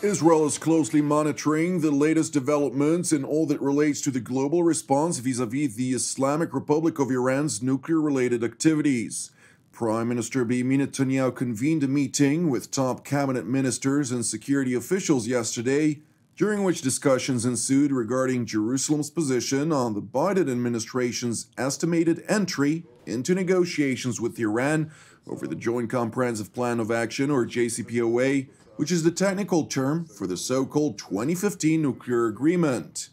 Israel is closely monitoring the latest developments in all that relates to the global response vis-à-vis the Islamic Republic of Iran's nuclear-related activities. Prime Minister Benjamin Netanyahu convened a meeting with top cabinet ministers and security officials yesterday, during which discussions ensued regarding Jerusalem's position on the Biden administration's estimated entry into negotiations with Iran over the Joint Comprehensive Plan of Action, or JCPOA, which is the technical term for the so-called 2015 nuclear agreement.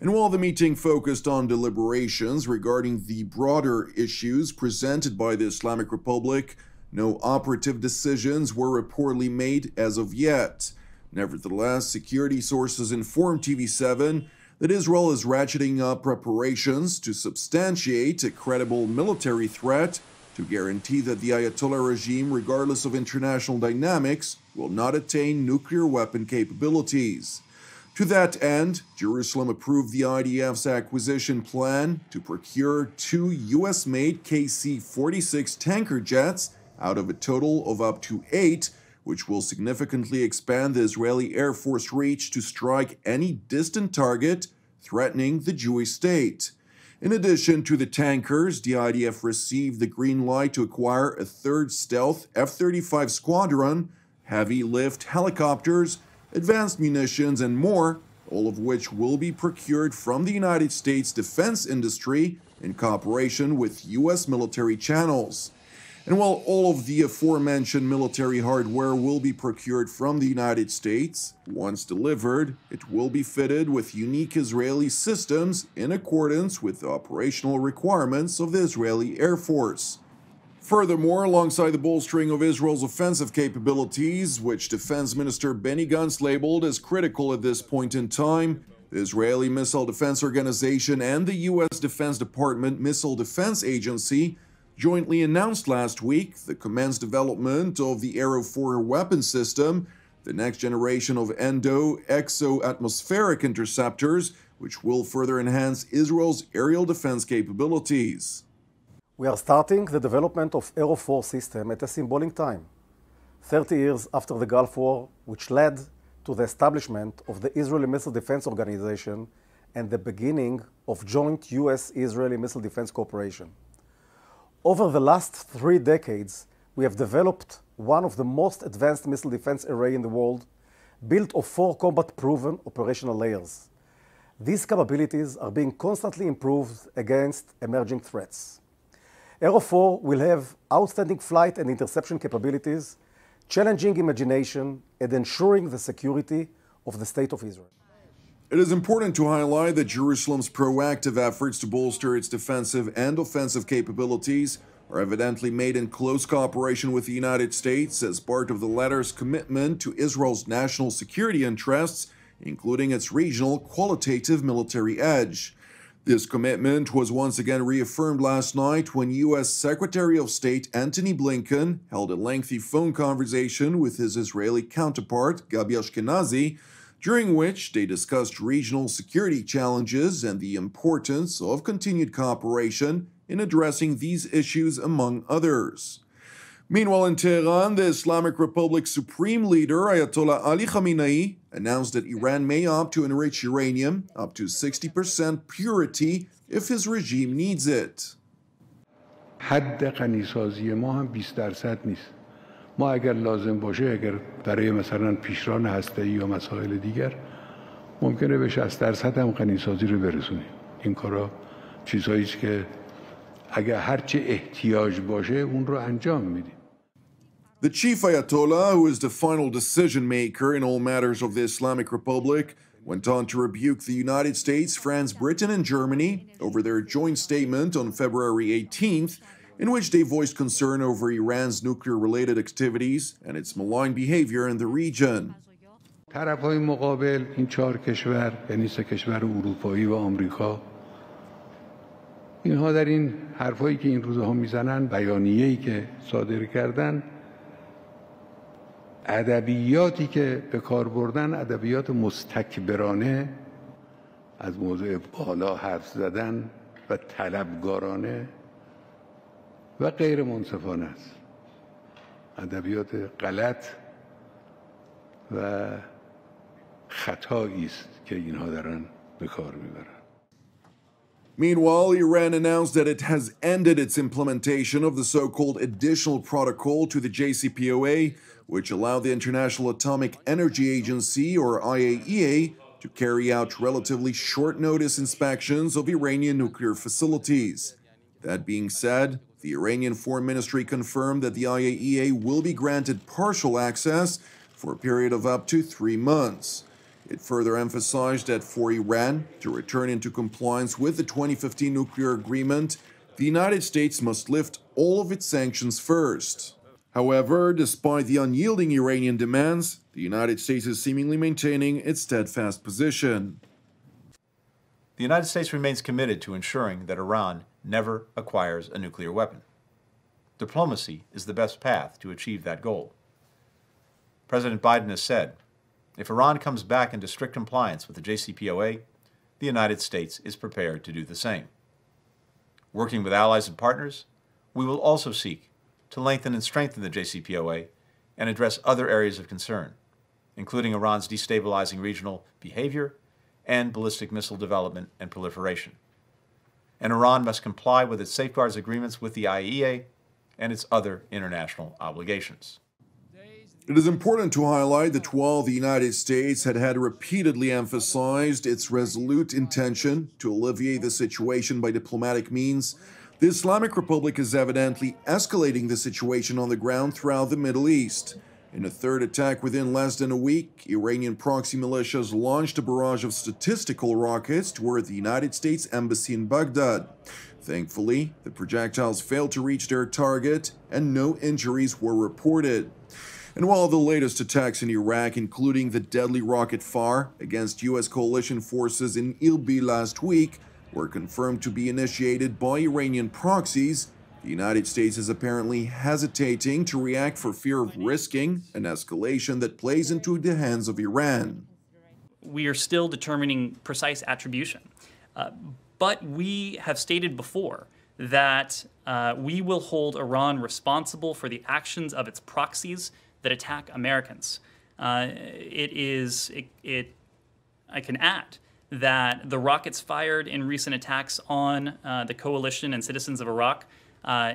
And while the meeting focused on deliberations regarding the broader issues presented by the Islamic Republic, no operative decisions were reportedly made as of yet. Nevertheless, security sources informed TV7 that Israel is ratcheting up preparations to substantiate a credible military threat to guarantee that the Ayatollah regime, regardless of international dynamics, will not attain nuclear weapon capabilities. To that end, Jerusalem approved the IDF's acquisition plan to procure 2 US-made KC-46 tanker jets out of a total of up to 8, which will significantly expand the Israeli Air Force reach to strike any distant target threatening the Jewish state. In addition to the tankers, the IDF received the green light to acquire a third stealth F-35 squadron, heavy lift helicopters, advanced munitions, and more, all of which will be procured from the United States defense industry in cooperation with U.S. military channels. And while all of the aforementioned military hardware will be procured from the United States, once delivered, it will be fitted with unique Israeli systems in accordance with the operational requirements of the Israeli Air Force. Furthermore, alongside the bolstering of Israel's offensive capabilities, which Defense Minister Benny Gantz labeled as critical at this point in time, the Israeli Missile Defense Organization and the U.S. Defense Department Missile Defense Agency jointly announced last week the commenced development of the Arrow 4 weapon system, the next generation of exo-atmospheric interceptors, which will further enhance Israel's aerial defense capabilities. We are starting the development of Arrow 4 system at a symbolic time, 30 years after the Gulf War, which led to the establishment of the Israeli Missile Defense Organization and the beginning of joint US-Israeli Missile Defense Cooperation. Over the last 3 decades, we have developed one of the most advanced missile defense array in the world, built of 4 combat-proven operational layers. These capabilities are being constantly improved against emerging threats. Arrow 4 will have outstanding flight and interception capabilities, challenging imagination, and ensuring the security of the State of Israel. It is important to highlight that Jerusalem's proactive efforts to bolster its defensive and offensive capabilities are evidently made in close cooperation with the United States as part of the latter's commitment to Israel's national security interests, including its regional qualitative military edge. This commitment was once again reaffirmed last night when U.S. Secretary of State Antony Blinken held a lengthy phone conversation with his Israeli counterpart, Gabi Ashkenazi, during which they discussed regional security challenges and the importance of continued cooperation in addressing these issues, among others. Meanwhile, in Tehran, the Islamic Republic's supreme leader, Ayatollah Ali Khamenei, announced that Iran may opt to enrich uranium up to 60% purity if his regime needs it. حد غنیسازی ما هم 20% نیست. ما اگر لازم باشه، اگر برای مثلا پیشران هسته‌ای یا مسائل دیگر ممکنه به 60% هم غنیسازی رو برسونیم. این کارا چیزهایی است که اگر هرچه احتیاج باشه اون رو انجام میدیم. The chief Ayatollah, who is the final decision maker in all matters of the Islamic Republic, went on to rebuke the United States, France, Britain, and Germany over their joint statement on February 18th, in which they voiced concern over Iran's nuclear-related activities and its malign behavior in the region. طرف‌های مقابل این 4 کشور، یعنی 3 کشور اروپایی و آمریکا، اینها در این حرفایی که این روزها میزنن، بیانیه‌ای که صادر کردن، ادبیاتی که به کار بردن، ادبیات مستکبرانه، از موضوع بالا حرف زدن و طلبگارانه و غیر منصفانه است. ادبیات غلط و خطایی است که اینها دارن به کار میبرن. Meanwhile, Iran announced that it has ended its implementation of the so-called Additional Protocol to the JCPOA, which allowed the International Atomic Energy Agency, or IAEA, to carry out relatively short-notice inspections of Iranian nuclear facilities. That being said, the Iranian Foreign Ministry confirmed that the IAEA will be granted partial access for a period of up to 3 months. It further emphasized that for Iran to return into compliance with the 2015 nuclear agreement, the United States must lift all of its sanctions first. However, despite the unyielding Iranian demands, the United States is seemingly maintaining its steadfast position. The United States remains committed to ensuring that Iran never acquires a nuclear weapon. Diplomacy is the best path to achieve that goal. President Biden has said, if Iran comes back into strict compliance with the JCPOA, the United States is prepared to do the same. Working with allies and partners, we will also seek to lengthen and strengthen the JCPOA and address other areas of concern, including Iran's destabilizing regional behavior and ballistic missile development and proliferation. And Iran must comply with its safeguards agreements with the IAEA and its other international obligations. It is important to highlight that while the United States had repeatedly emphasized its resolute intention to alleviate the situation by diplomatic means, the Islamic Republic is evidently escalating the situation on the ground throughout the Middle East. In a third attack within less than a week, Iranian proxy militias launched a barrage of statistical rockets toward the United States Embassy in Baghdad. Thankfully, the projectiles failed to reach their target and no injuries were reported. And while the latest attacks in Iraq, including the deadly rocket fire against U.S. coalition forces in Irbil last week, were confirmed to be initiated by Iranian proxies, the United States is apparently hesitating to react for fear of risking an escalation that plays into the hands of Iran. We are still determining precise attribution, but we have stated before that we will hold Iran responsible for the actions of its proxies that attack Americans. I can add that the rockets fired in recent attacks on the coalition and citizens of Iraq,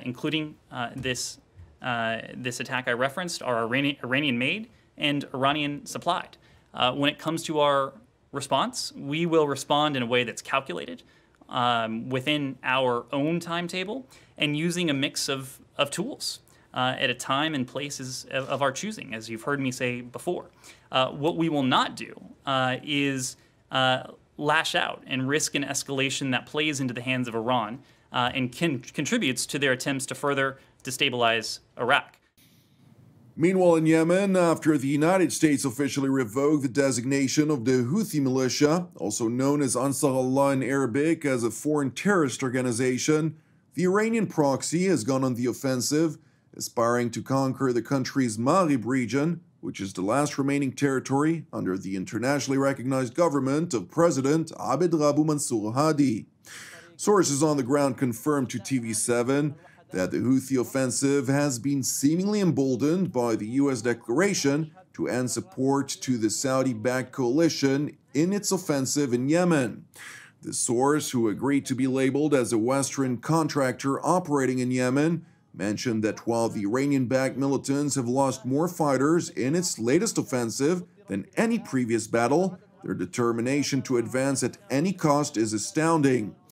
including this attack I referenced, are Iranian-made and Iranian-supplied. When it comes to our response, we will respond in a way that's calculated within our own timetable and using a mix of tools. At a time and places of our choosing, as you've heard me say before. What we will not do is lash out and risk an escalation that plays into the hands of Iran and contributes to their attempts to further destabilize Iraq. Meanwhile, in Yemen, after the United States officially revoked the designation of the Houthi militia, also known as Ansar Allah in Arabic, as a foreign terrorist organization, the Iranian proxy has gone on the offensive, aspiring to conquer the country's Maghrib region, which is the last remaining territory under the internationally recognized government of President Abd Rabu Mansour Hadi. Sources on the ground confirmed to TV7 that the Houthi offensive has been seemingly emboldened by the U.S. declaration to end support to the Saudi-backed coalition in its offensive in Yemen. The source, who agreed to be labeled as a Western contractor operating in Yemen, mentioned that while the Iranian-backed militants have lost more fighters in its latest offensive than any previous battle, their determination to advance at any cost is astounding.